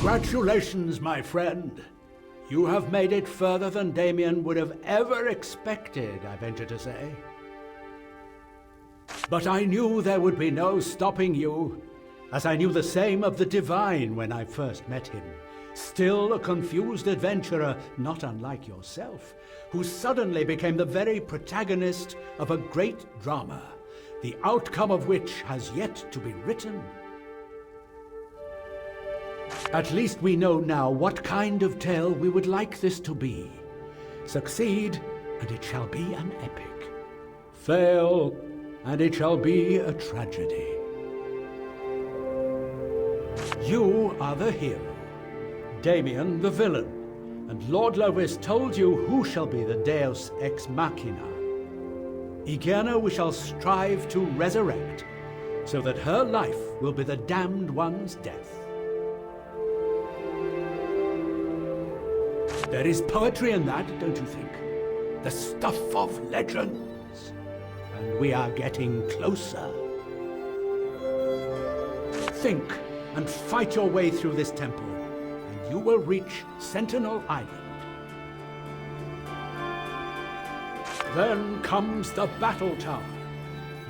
Congratulations, my friend. You have made it further than Damien would have ever expected, I venture to say. But I knew there would be no stopping you, as I knew the same of the Divine when I first met him. Still a confused adventurer, not unlike yourself, who suddenly became the very protagonist of a great drama, the outcome of which has yet to be written. At least we know now what kind of tale we would like this to be. Succeed, and it shall be an epic. Fail, and it shall be a tragedy. You are the hero, Damien the villain, and Lord Lovis told you who shall be the Deus Ex Machina. Ygerne we shall strive to resurrect, so that her life will be the damned one's death. There is poetry in that, don't you think? The stuff of legends. And we are getting closer. Think and fight your way through this temple, and you will reach Sentinel Island. Then comes the Battle Tower,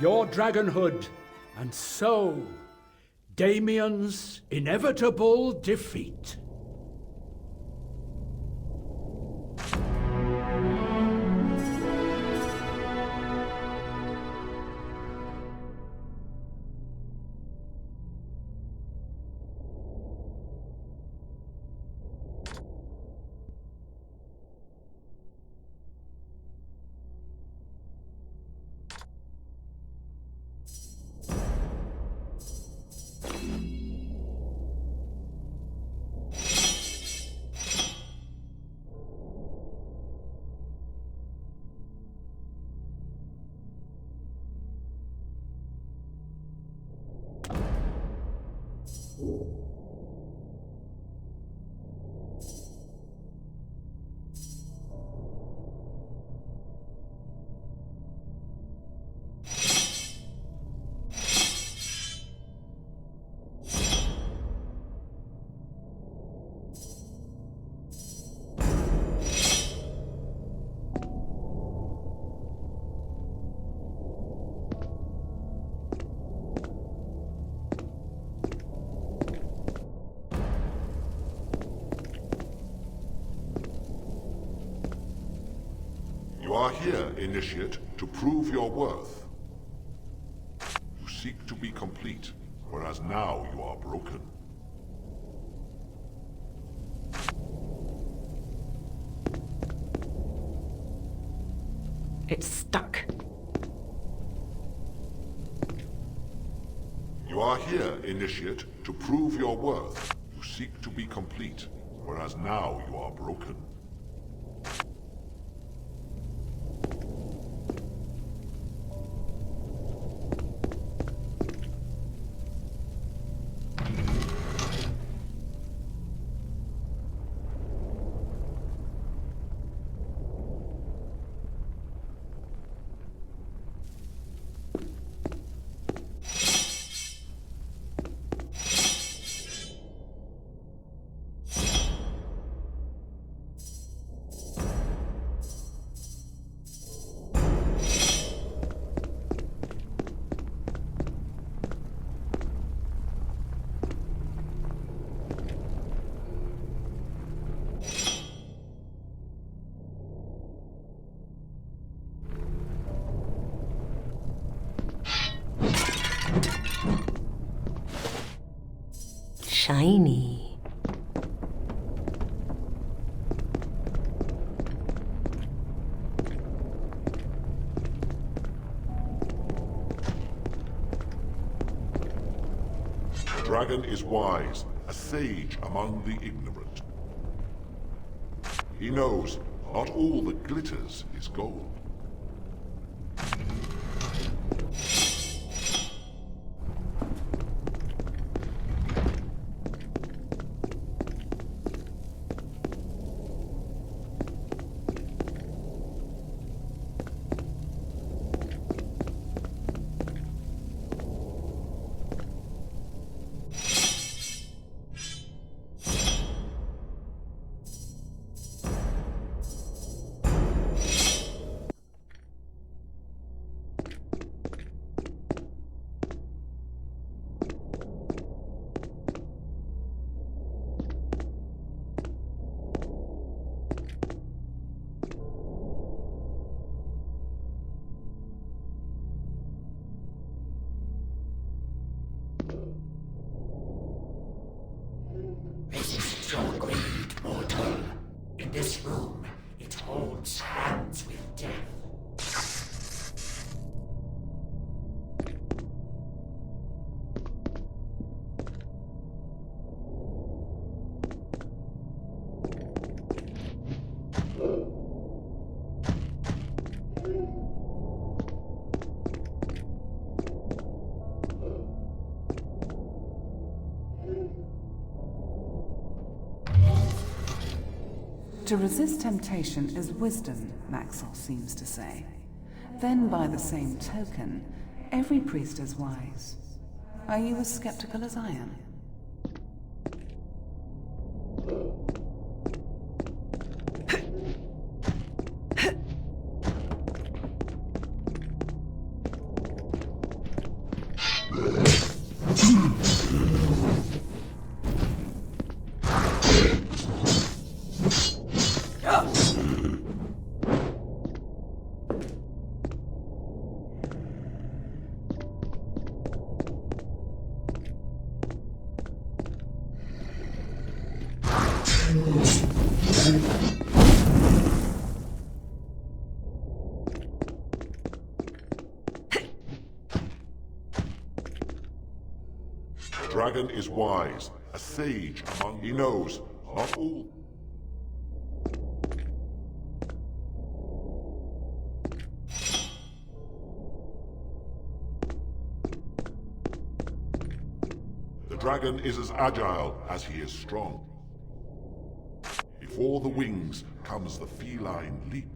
your dragonhood, and so, Damien's inevitable defeat. You are here, Initiate, to prove your worth. You seek to be complete, whereas now you are broken. It's stuck. You are here, Initiate, to prove your worth. You seek to be complete, whereas now you are broken. Shiny. The dragon is wise, a sage among the ignorant. He knows not all that glitters is gold. Release your greed, mortal. In this room, it holds hands with death. To resist temptation is wisdom, Maxwell seems to say. Then, by the same token, every priest is wise. Are you as skeptical as I am? The dragon is wise, a sage among he knows, not all. The dragon is as agile as he is strong. Before the wings comes the feline leap.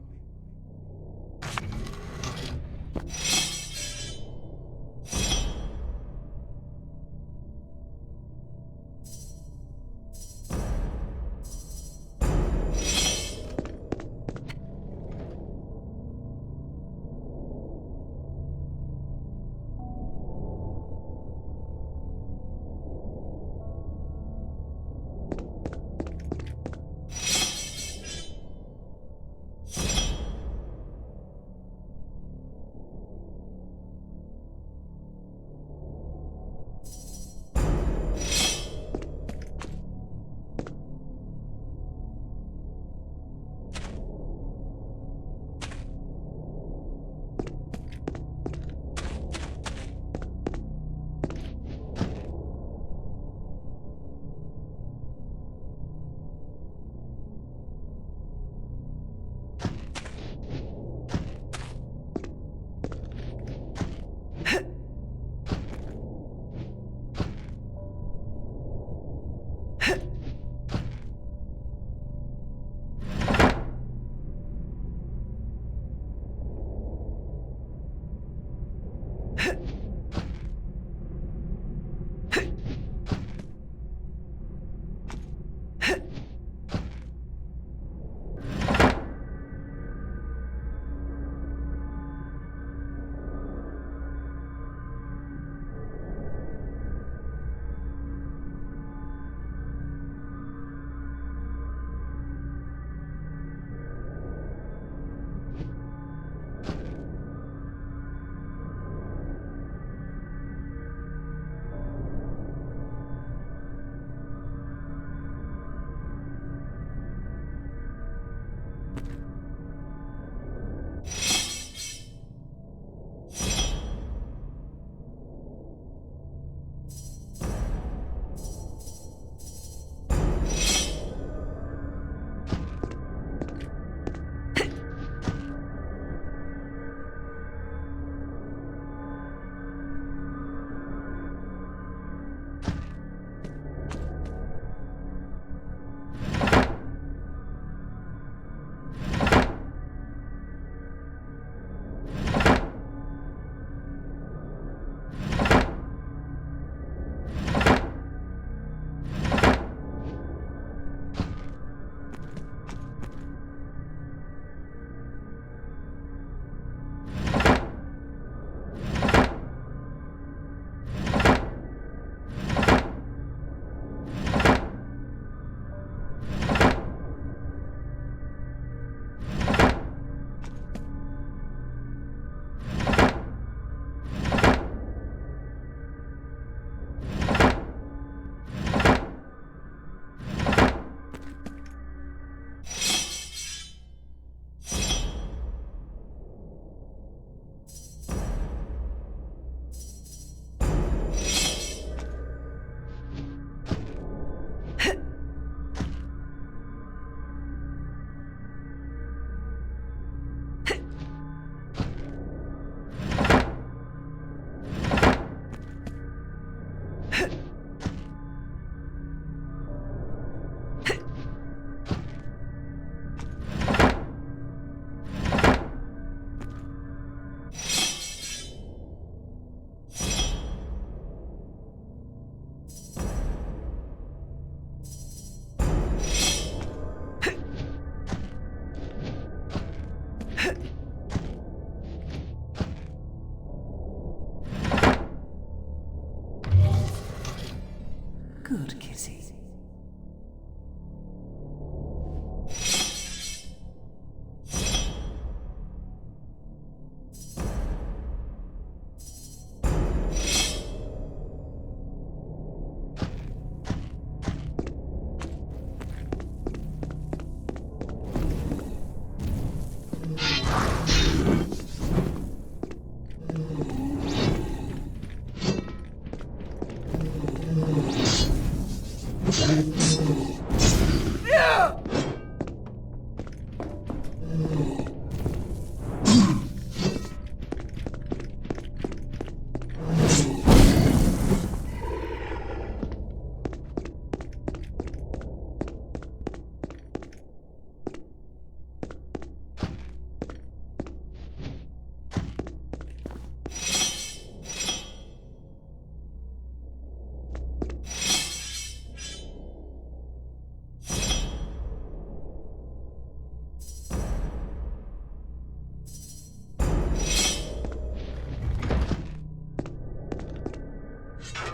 Good kitty.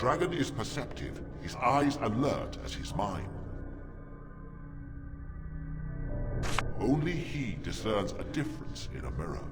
Dragon is perceptive, his eyes alert as his mind. Only he discerns a difference in a mirror.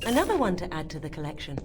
Another one to add to the collection.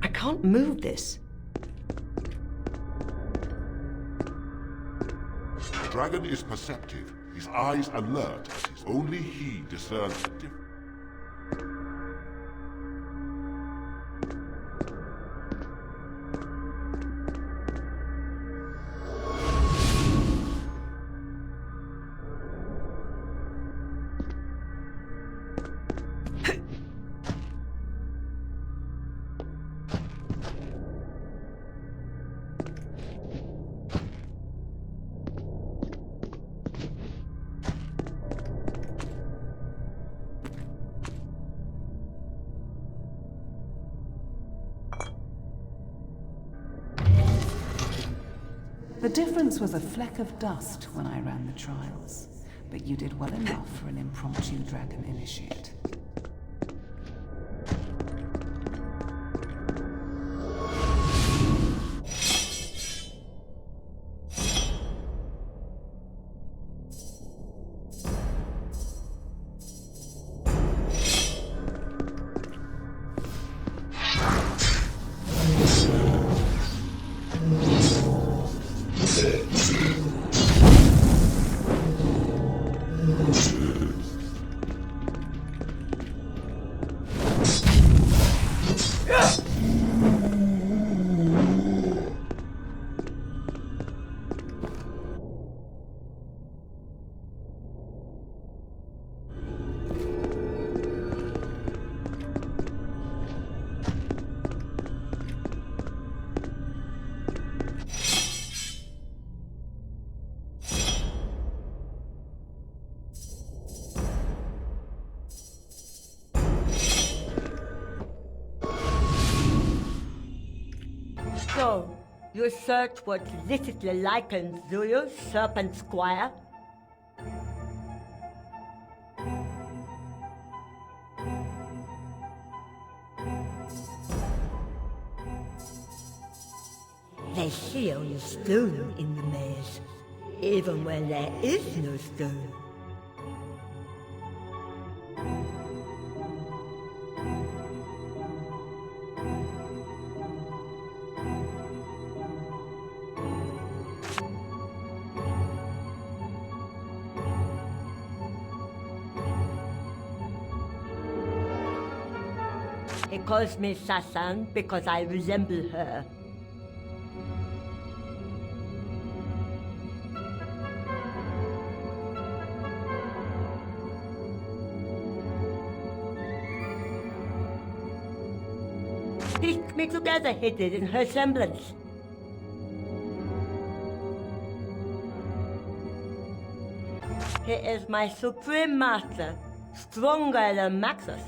I can't move this. The dragon is perceptive, his eyes alert. Only he discerns the difference. The difference was a fleck of dust when I ran the trials, but you did well enough for an impromptu dragon initiate. So, your search was illicitly likened, do you, Serpent Squire? They seal the stone in the maze, even when there is no stone. He calls me Sasan because I resemble her. Piece me together, he did, in her semblance. He is my supreme master, stronger than Maxus.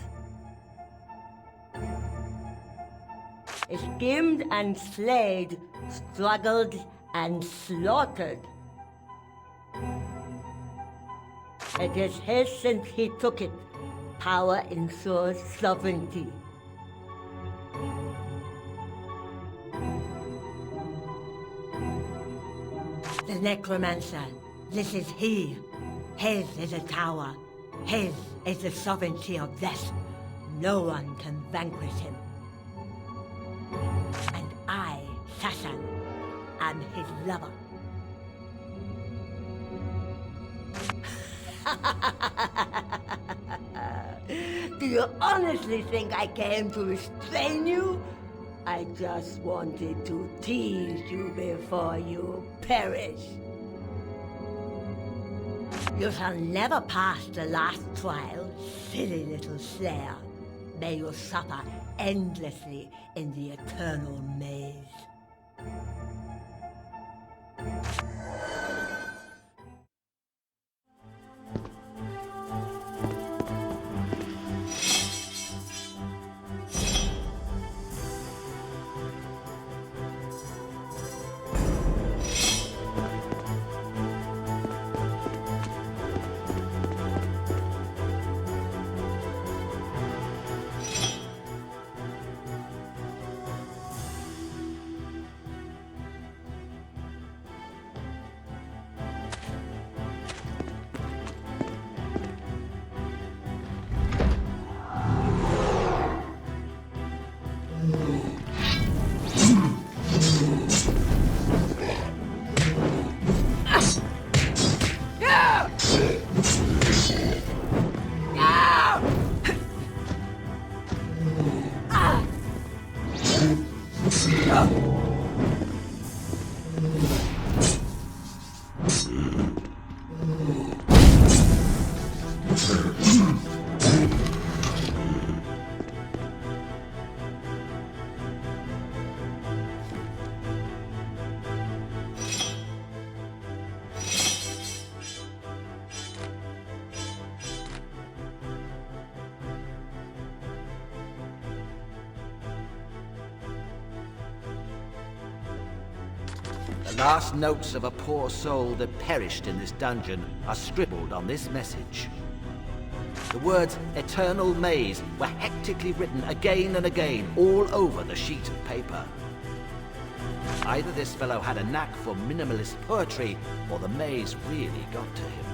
Schemed and slayed, struggled and slaughtered. It is his since he took it. Power ensures sovereignty. The necromancer, this is he. His is a tower. His is the sovereignty of death. No one can vanquish him. And I, Sasan, am his lover. Do you honestly think I came to restrain you? I just wanted to tease you before you perish. You shall never pass the last trial, silly little slayer. May you suffer endlessly in the eternal maze. The last notes of a poor soul that perished in this dungeon are scribbled on this message. The words "Eternal Maze" were hectically written again and again all over the sheet of paper. Either this fellow had a knack for minimalist poetry, or the maze really got to him.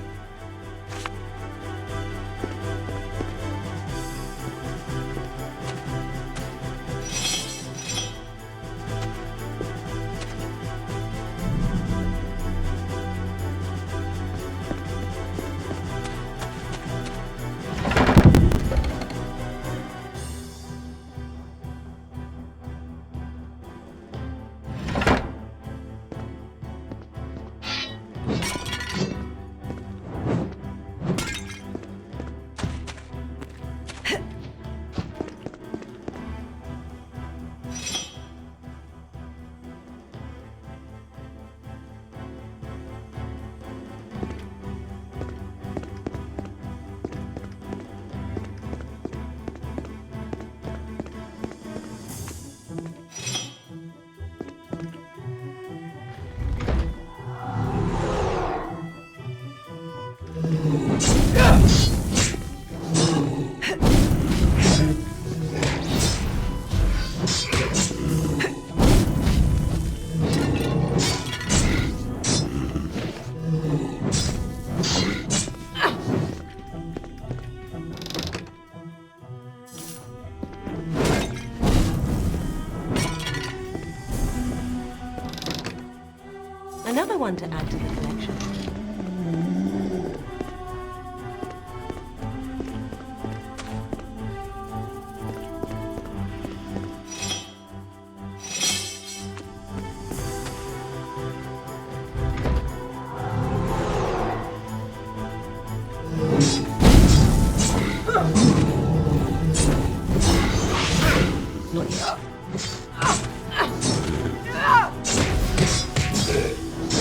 Another one to add to the collection.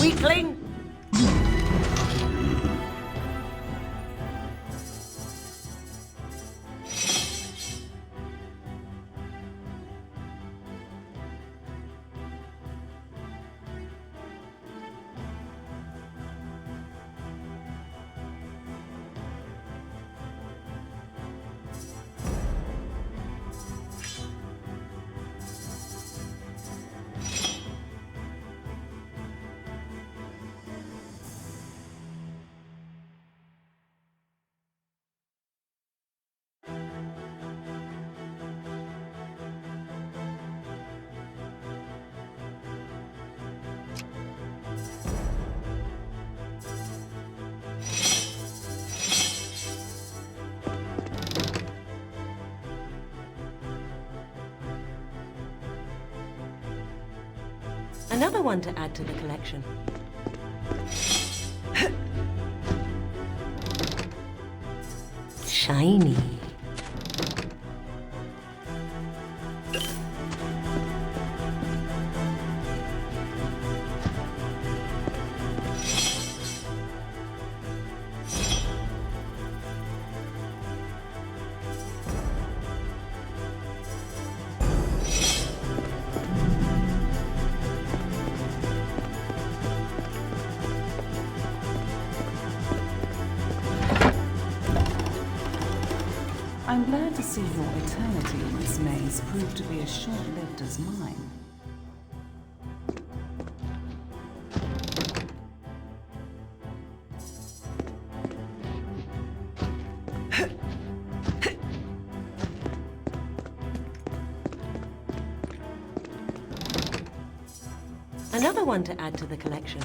Weakling! Another one to add to the collection. Shiny. I'm glad to see your eternity in this maze proved to be as short-lived as mine. Another one to add to the collection.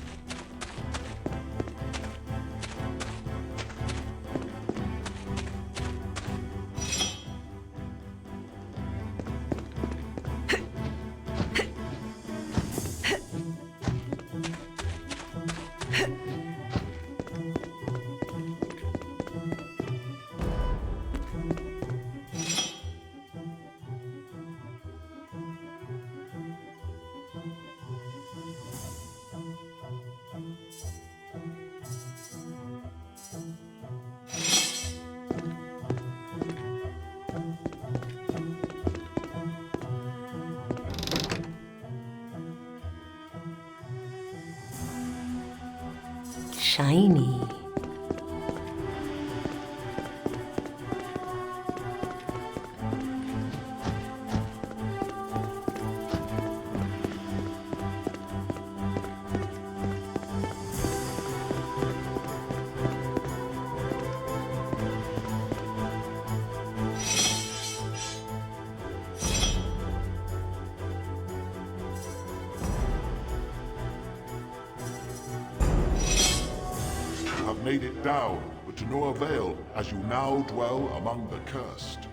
Shiny. Made it down, but to no avail, as you now dwell among the cursed.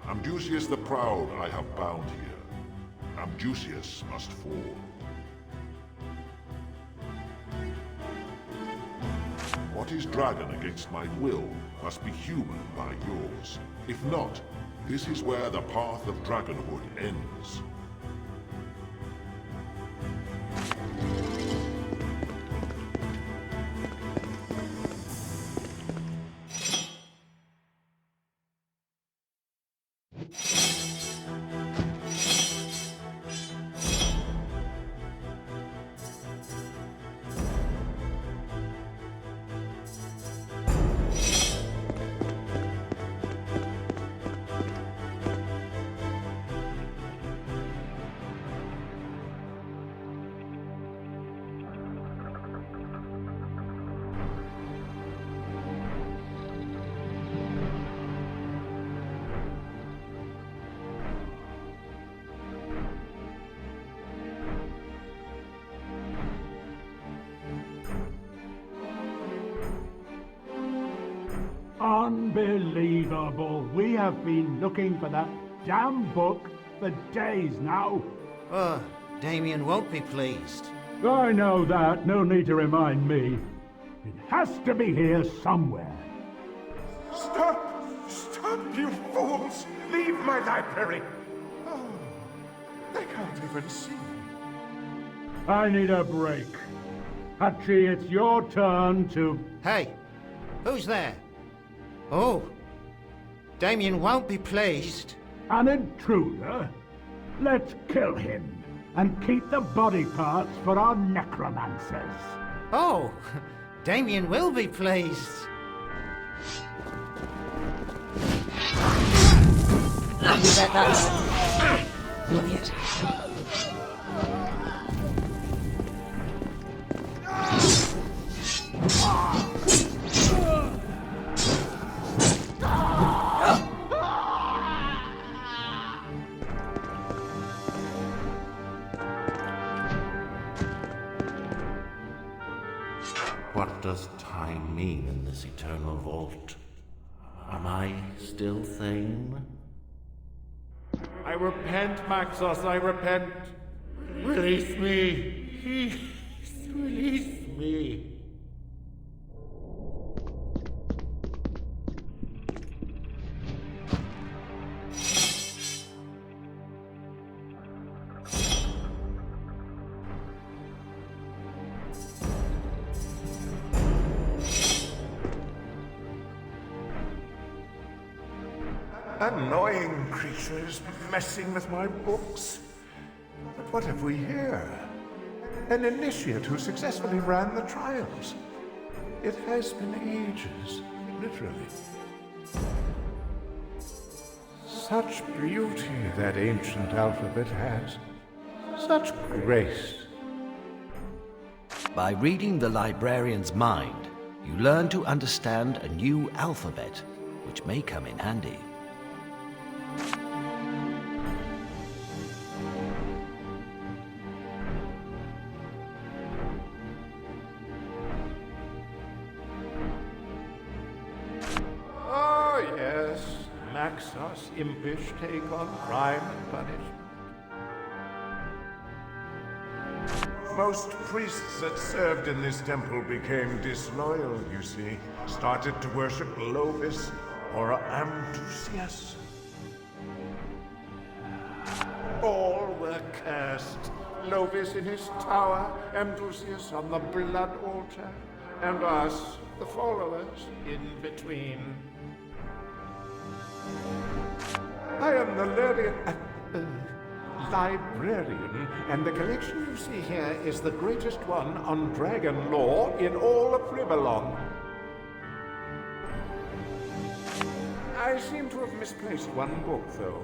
Amdusius the Proud I have bound here. Amdusius must fall. What is dragon against my will must be human by yours. If not, this is where the path of dragonhood ends. Unbelievable. We have been looking for that damn book for days now. Oh, Damien won't be pleased. I know that. No need to remind me. It has to be here somewhere. Stop! Stop, you fools! Leave my library! Oh, they can't even see. I need a break. Hachi, it's your turn to... Hey, who's there? Oh, Damien won't be pleased. An intruder? Let's kill him and keep the body parts for our necromancers. Oh, Damien will be pleased. You bet that. Not yet. What does time mean in this eternal vault? Am I still sane? I repent, Maxos, I repent. Release me. Please, release me. Annoying creatures messing with my books. But what have we here? An initiate who successfully ran the trials. It has been ages, literally. Such beauty that ancient alphabet has. Such grace. By reading the librarian's mind, you learn to understand a new alphabet, which may come in handy. Oh, yes. Maxos' impish take on crime and punishment. Most priests that served in this temple became disloyal, you see. Started to worship Lovis or Amdusias. All were cursed. Lovis in his tower, Amdusias on the blood altar, and us, the followers, in between. I am the librarian, and the collection you see here is the greatest one on dragon lore in all of Ribalon. I seem to have misplaced one book, though.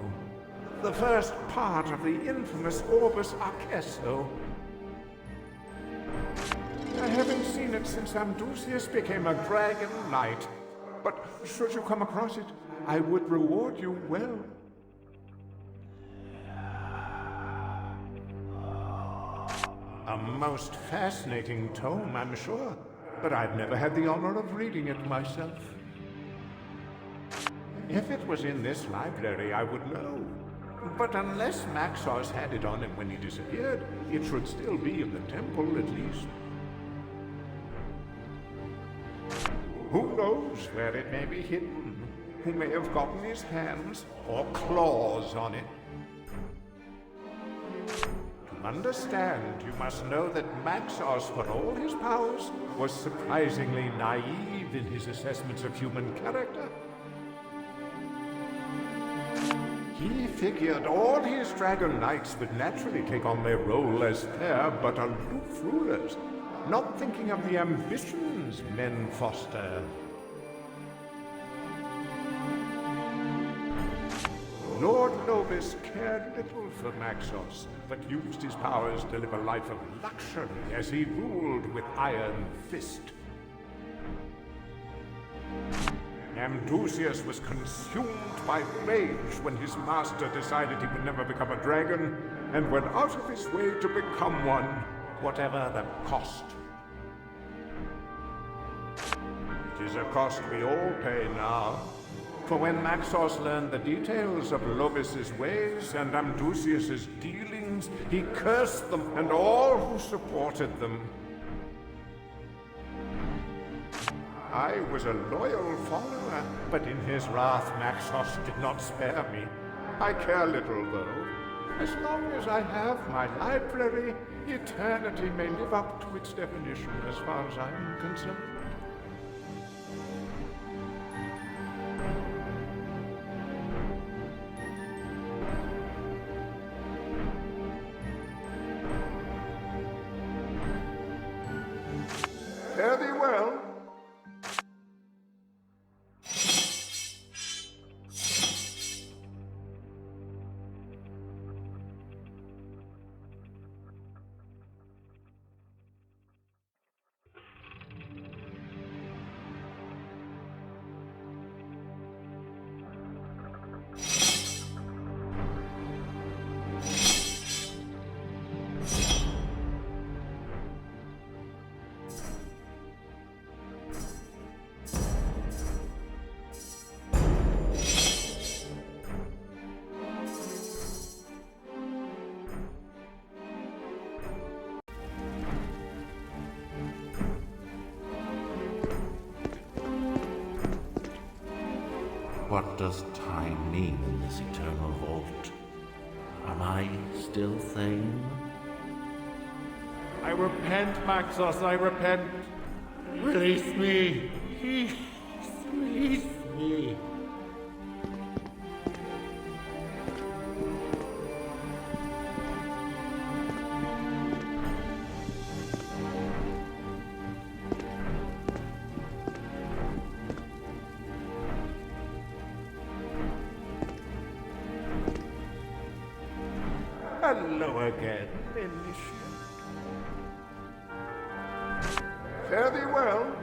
The first part of the infamous Orbis Arcesso. I haven't seen it since Amdusias became a dragon knight, but should you come across it, I would reward you well. A most fascinating tome, I'm sure, but I've never had the honor of reading it myself. If it was in this library, I would know. But unless Maxos had it on him when he disappeared, it should still be in the temple, at least. Who knows where it may be hidden? Who may have gotten his hands or claws on it? To understand, you must know that Maxos, for all his powers, was surprisingly naive in his assessments of human character. He figured all his dragon knights would naturally take on their role as fair but aloof rulers, not thinking of the ambitions men foster. Lord Lovis cared little for Maxos, but used his powers to live a life of luxury as he ruled with iron fist. Amdusias was consumed by rage when his master decided he would never become a dragon, and went out of his way to become one, whatever the cost. It is a cost we all pay now. For when Maxos learned the details of Lovis's ways and Amdusias's dealings, he cursed them and all who supported them. I was a loyal follower, but in his wrath Maxos did not spare me. I care little, though. As long as I have my library, eternity may live up to its definition as far as I'm concerned. Fare thee well. What does time mean in this eternal vault? Am I still sane? I repent, Maxos, I repent. Release me. Release me. Hello again, initiate. Fare thee well.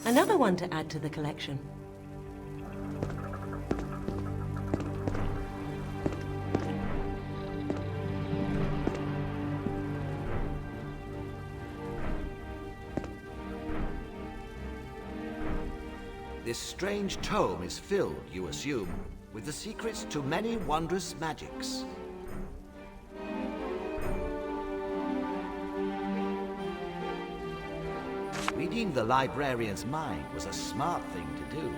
Another one to add to the collection. This strange tome is filled, you assume, with the secrets to many wondrous magics. Reading the librarian's mind was a smart thing to do.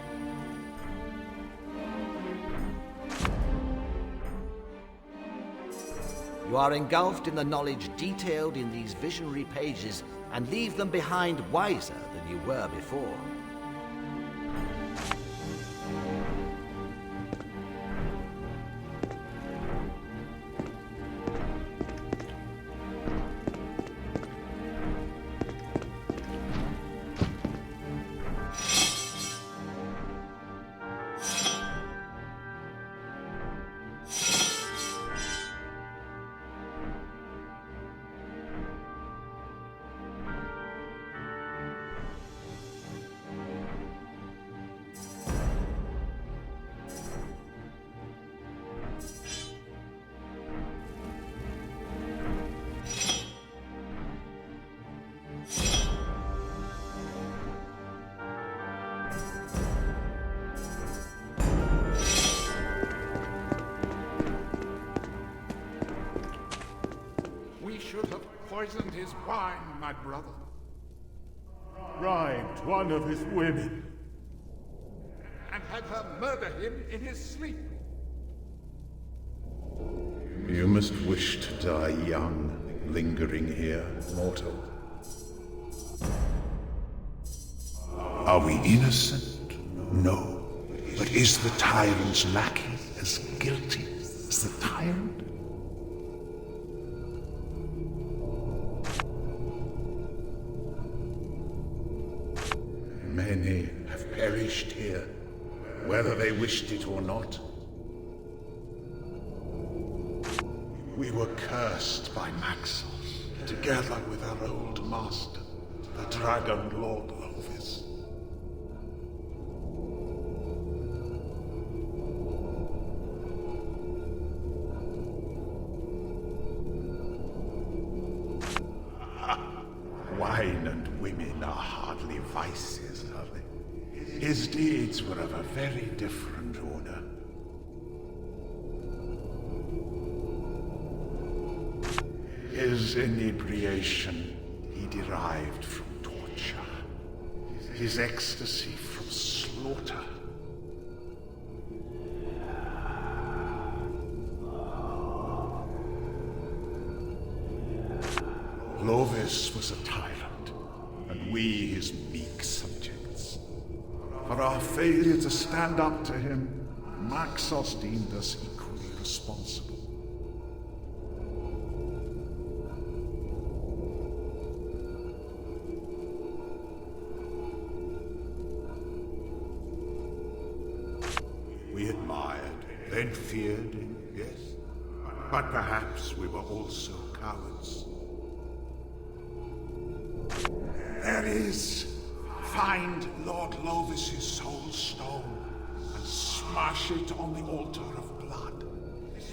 You are engulfed in the knowledge detailed in these visionary pages and leave them behind wiser than you were before. We should have poisoned his wine, my brother. Bribed one of his women. And had her murder him in his sleep. You must wish to die young, lingering here, mortal. Are we innocent? No. But is the tyrant's lackey as guilty as the tyrant? Many have perished here, whether they wished it or not. We were cursed by Maxos, together with our old master, the Dragon Lord Lovis. Wine and women are hardly vices, are they? His deeds were of a very different order. His inebriation he derived from torture. His ecstasy from slaughter. Lovis was a tyrant, and we his meek subjects. For our failure to stand up to him, Maxos deemed us equally responsible. We admired, then feared him, yes. But perhaps we were also cowards. There is find Lord Lovis's soul stone and smash it on the altar of blood.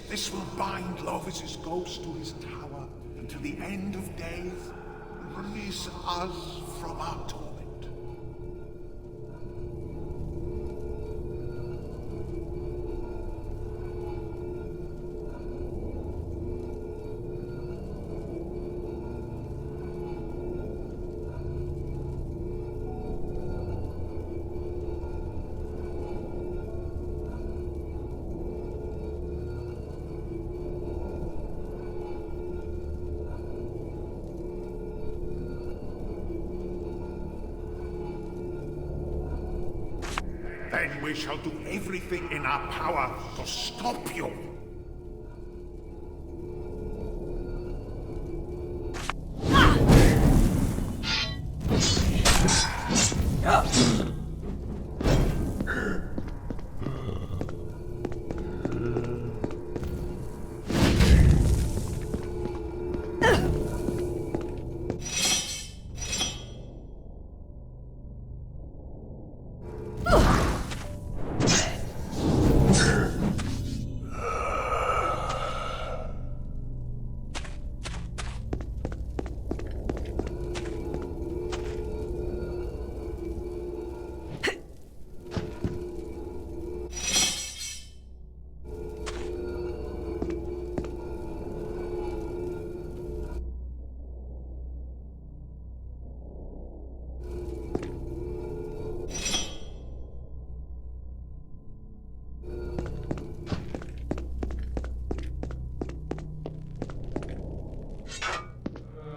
This will bind Lovis's ghost to his tower until the end of days and release us from our torment. Then we shall do everything in our power to stop you.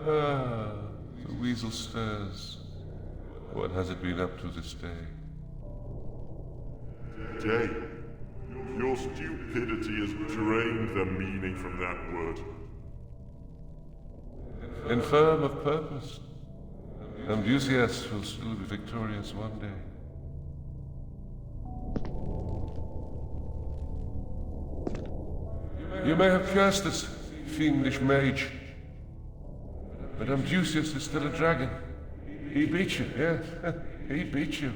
The weasel stirs. What has it been up to this day? Day, your stupidity has drained the meaning from that word. Infirm of purpose, Ambusias will still be victorious one day. You may have cursed this fiendish mage, but Ambusias is still a dragon. He beat you, yes. He beat you.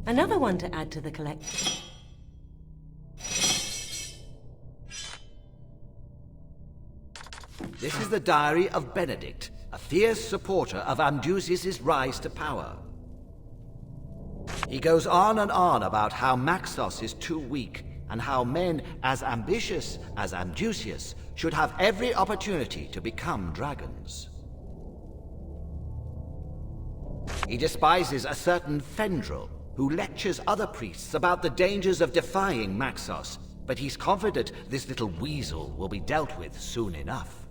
Another one to add to the collection. This is the diary of Benedict, a fierce supporter of Amdusius' rise to power. He goes on and on about how Maxos is too weak, and how men as ambitious as Amdusius should have every opportunity to become dragons. He despises a certain Fendril, who lectures other priests about the dangers of defying Maxos, but he's confident this little weasel will be dealt with soon enough.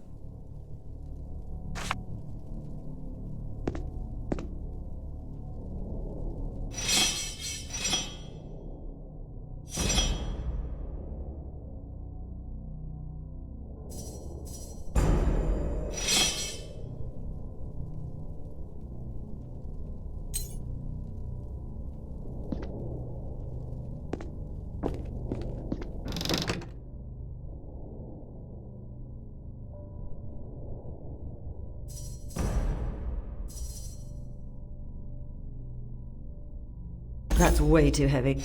That's way too heavy.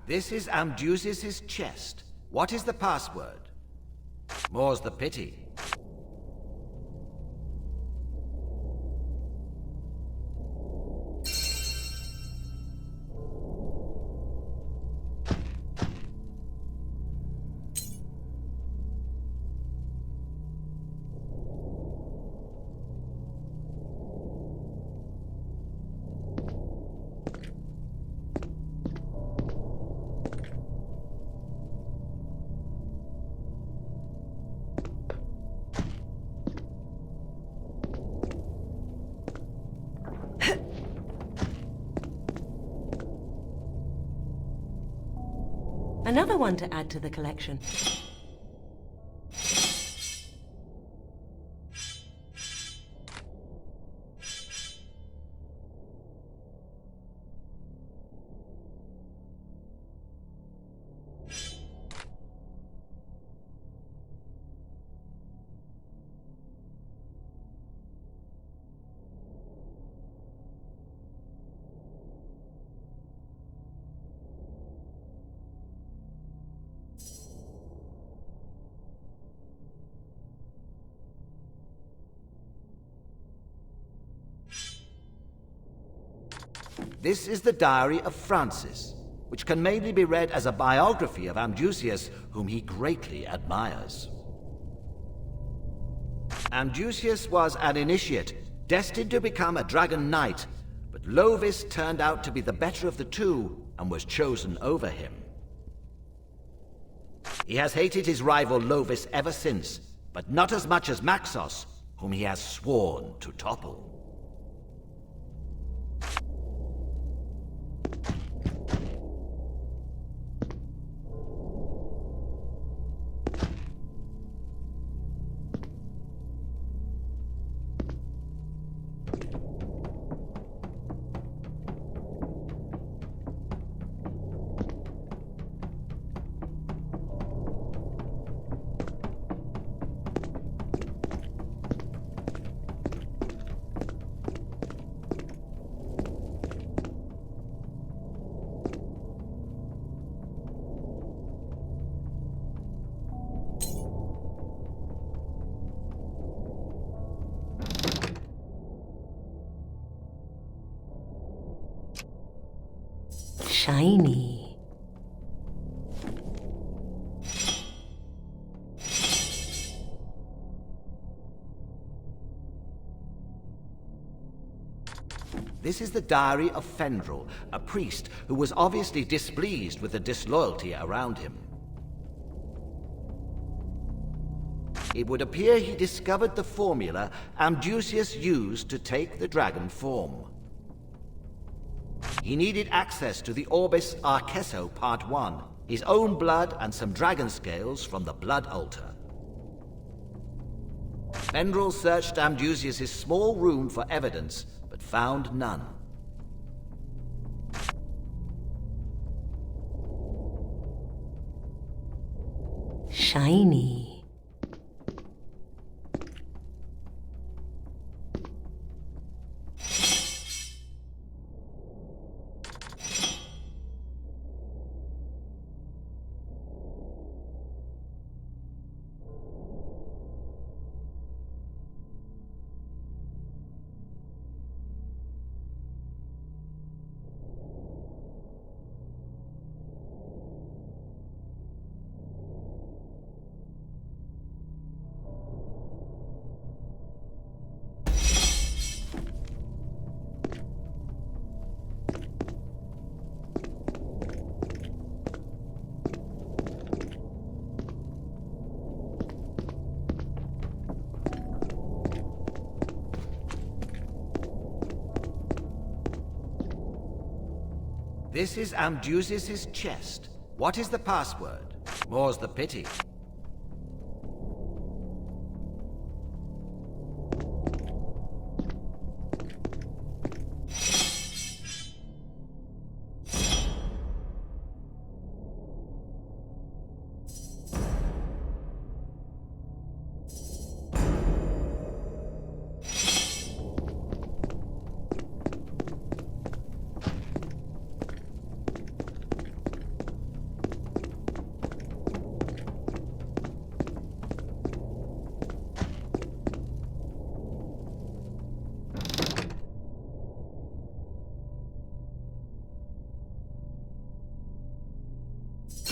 This is Amdusis' chest. What is the password? More's the pity. Another one to add to the collection. This is the diary of Francis, which can mainly be read as a biography of Amdusius, whom he greatly admires. Amdusius was an initiate, destined to become a dragon knight, but Lovis turned out to be the better of the two and was chosen over him. He has hated his rival Lovis ever since, but not as much as Maxos, whom he has sworn to topple. Shiny. This is the diary of Fendrel, a priest who was obviously displeased with the disloyalty around him. It would appear he discovered the formula Amdusius used to take the dragon form. He needed access to the Orbis Arcesso Part 1, his own blood and some dragon scales from the Blood Altar. Fendrel searched Amdusius' small room for evidence, but found none. Shiny. This is Amdusius' chest. What is the password? More's the pity.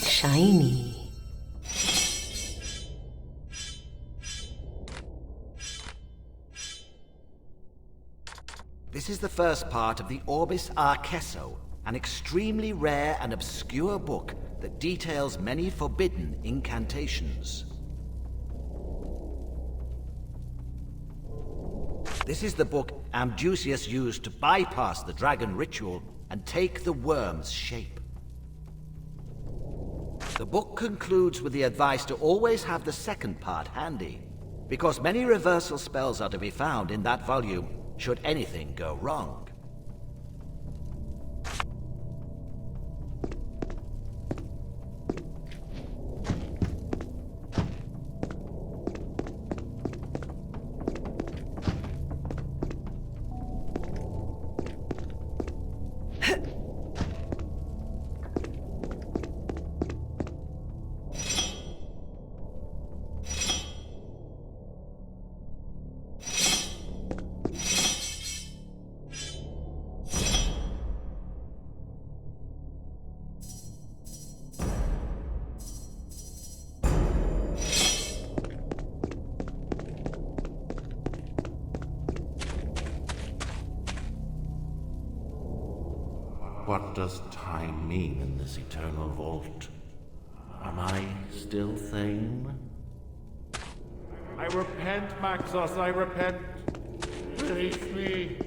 Shiny. This is the first part of the Orbis Arcesso, an extremely rare and obscure book that details many forbidden incantations. This is the book Amdusius used to bypass the dragon ritual and take the worm's shape. The book concludes with the advice to always have the second part handy, because many reversal spells are to be found in that volume should anything go wrong. But what does time mean in this eternal vault? Am I still sane? I repent, Maxos, I repent. Release me.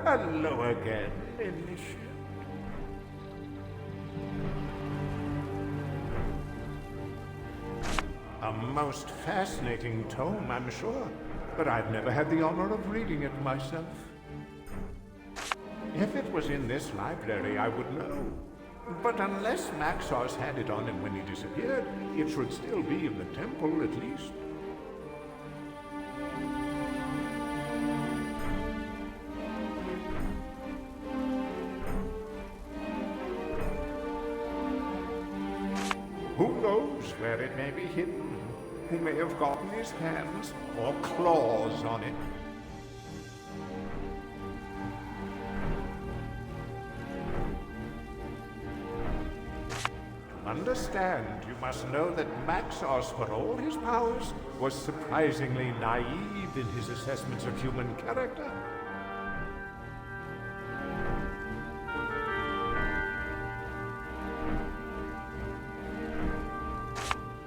Hello again, Initiate. A most fascinating tome, I'm sure, but I've never had the honor of reading it myself. If it was in this library, I would know. But unless Maxos had it on him when he disappeared, it should still be in the temple at least. Who knows where it may be hidden? Who may have gotten his hands or claws on it? To understand, you must know that Maxos, for all his powers, was surprisingly naive in his assessments of human character.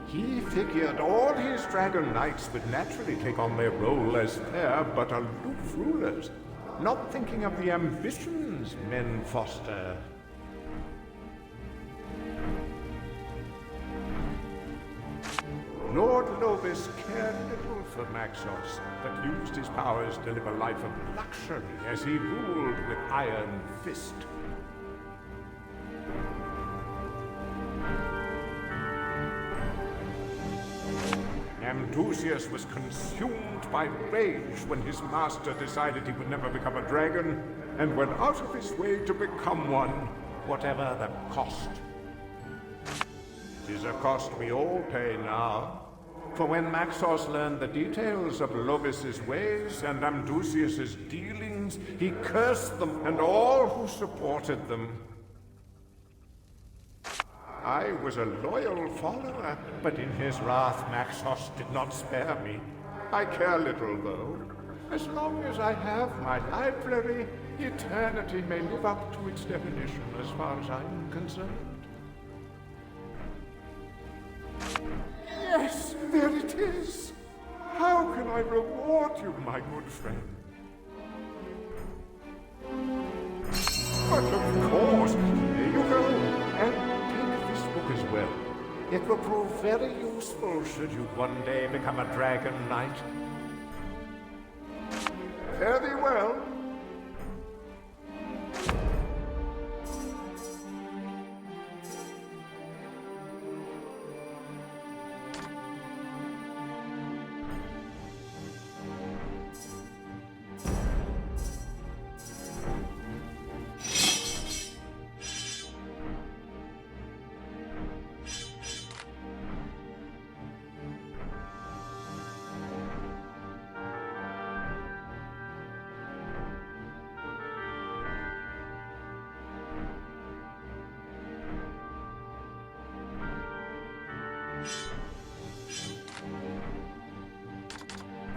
He figured all his dragon knights would naturally take on their role as fair but aloof rulers, not thinking of the ambitions men foster. Lord Lovis cared little for Maxos, but used his powers to live a life of luxury as he ruled with iron fist. Amdusias was consumed by rage when his master decided he would never become a dragon, and went out of his way to become one, whatever the cost. It is a cost we all pay now, for when Maxos learned the details of Lovis's ways and Amdusias's dealings, he cursed them and all who supported them. I was a loyal follower, but in his wrath Maxos did not spare me. I care little, though. As long as I have my library, eternity may live up to its definition as far as I'm concerned. Yes, there it is! How can I reward you, my good friend? But of course, there you go, and as well. It will prove very useful should you one day become a dragon knight. Fare thee well.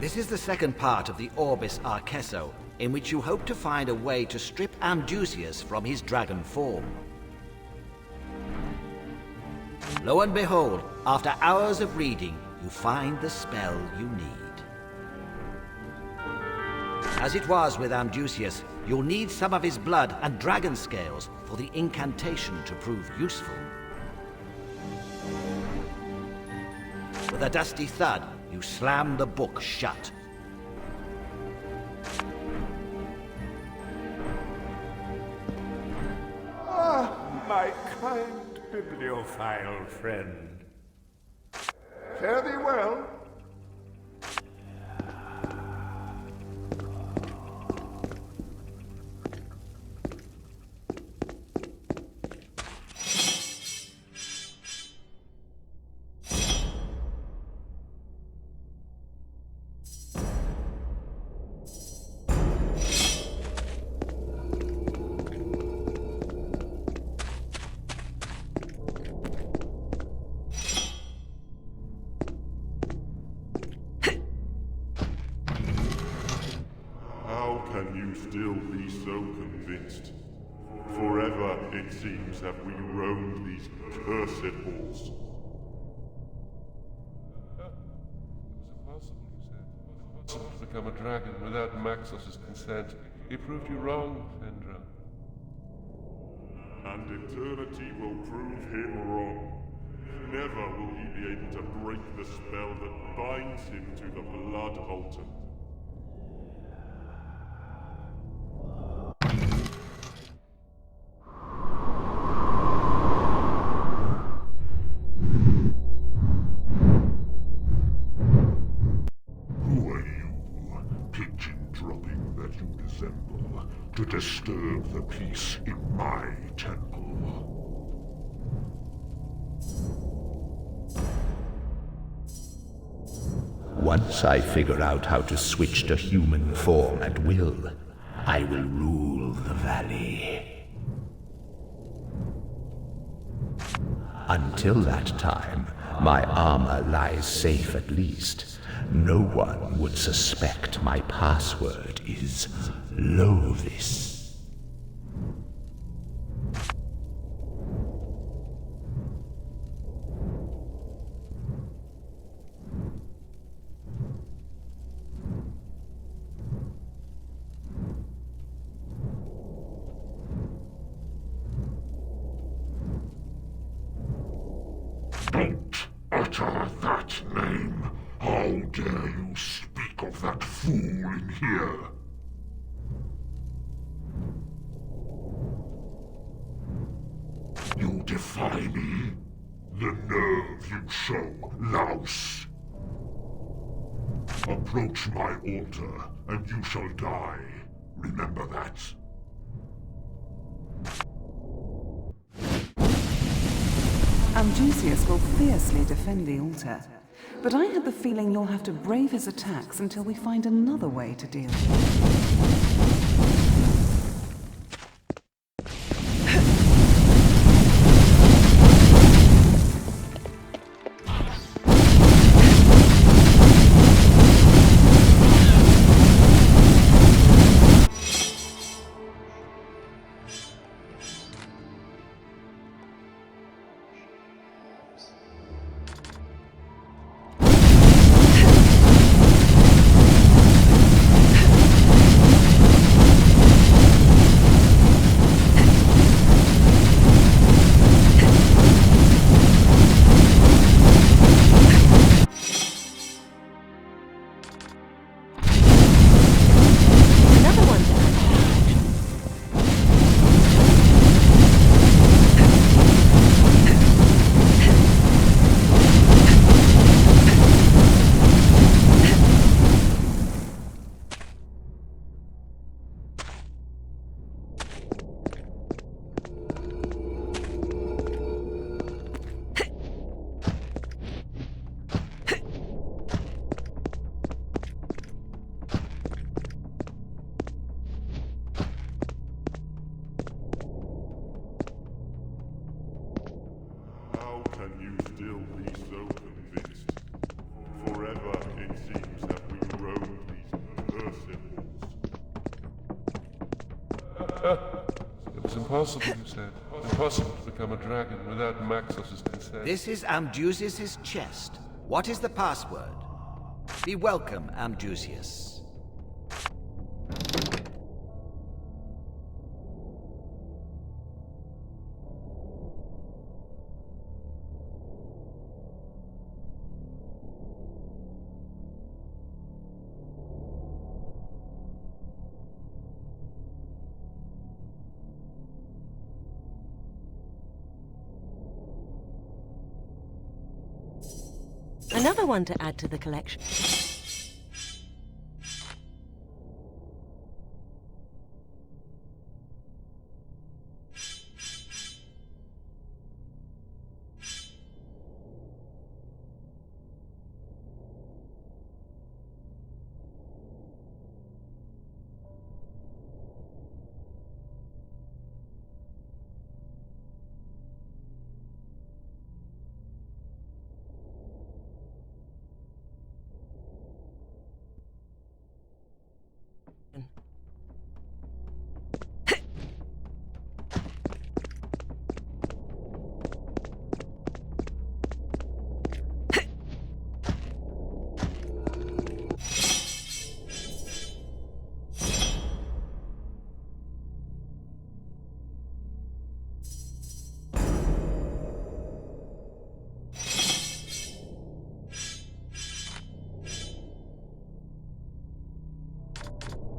This is the second part of the Orbis Arcesso, in which you hope to find a way to strip Amdusias from his dragon form. Lo and behold, after hours of reading, you find the spell you need. As it was with Amdusias, you'll need some of his blood and dragon scales for the incantation to prove useful. With a dusty thud, you slam the book shut. Ah, my kind bibliophile friend. Fare thee well. How can you still be so convinced? Forever, it seems, have we roamed these cursed halls. To become a dragon without Maxos' consent. He proved you wrong, Fendra. And eternity will prove him wrong. Never will he be able to break the spell that binds him to the blood altar. Who are you, pigeon-dropping that you resemble, to disturb the peace in my temple? Once I figure out how to switch to human form at will, I will rule the valley. Until that time, my armor lies safe at least. No one would suspect my password is Lovis. Don't utter that name. How dare you speak of that fool in here? You defy me? The nerve you show, louse! Approach my altar, and you shall die. Remember that. Amdusius will fiercely defend the altar, but I have the feeling you'll have to brave his attacks until we find another way to deal with him. It was impossible, you said. Impossible to become a dragon without Maxos' consent. This is Amdusius' chest. What is the password? Be welcome, Amdusius. Another one to add to the collection.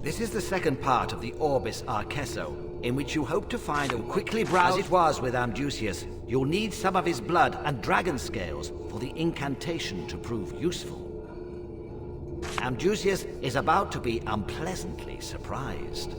This is the second part of the Orbis Arcesso, in which you hope to find a quickly browse. As it was with Amdusius, you'll need some of his blood and dragon scales for the incantation to prove useful. Amdusius is about to be unpleasantly surprised.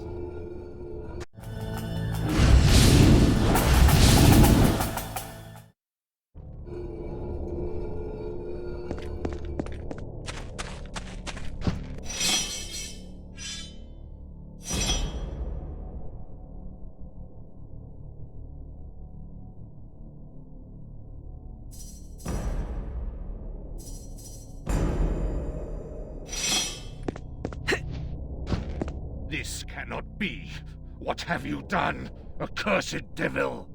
This cannot be. What have you done, accursed devil?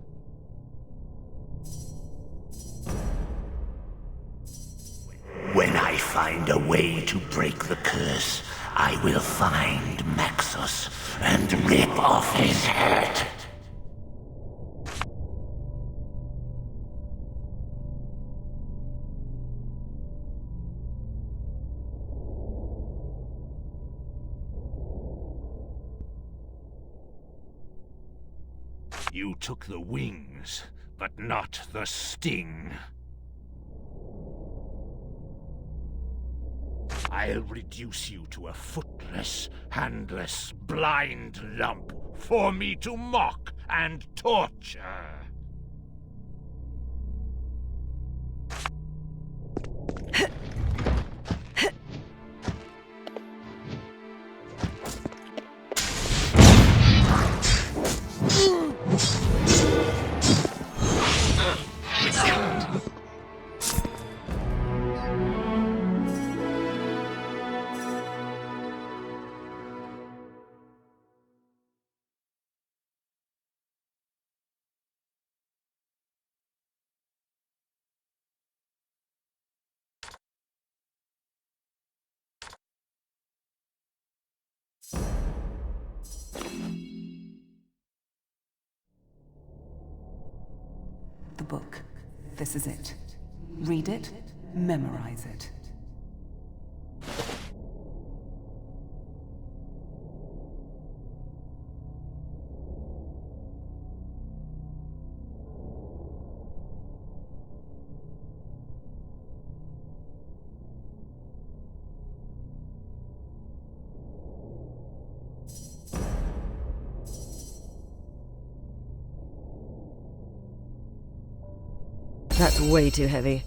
When I find a way to break the curse, I will find Maxos and rip off his head. You took the wings, but not the sting. I'll reduce you to a footless, handless, blind lump for me to mock and torture. The book. This is it. Read it, memorize it. That's way too heavy.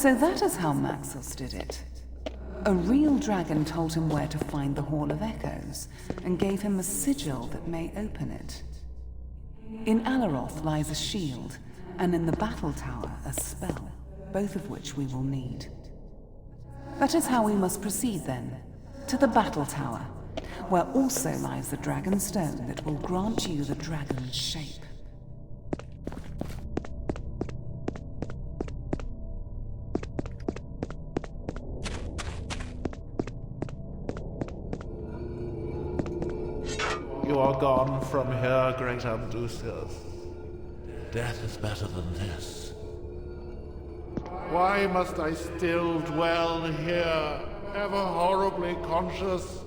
So that is how Maxos did it. A real dragon told him where to find the Hall of Echoes, and gave him a sigil that may open it. In Alaroth lies a shield, and in the battle tower a spell, both of which we will need. That is how we must proceed then, to the battle tower, where also lies the dragon stone that will grant you the dragon's shape. You are gone from here, great Amdusias. Death is better than this. Why must I still dwell here, ever horribly conscious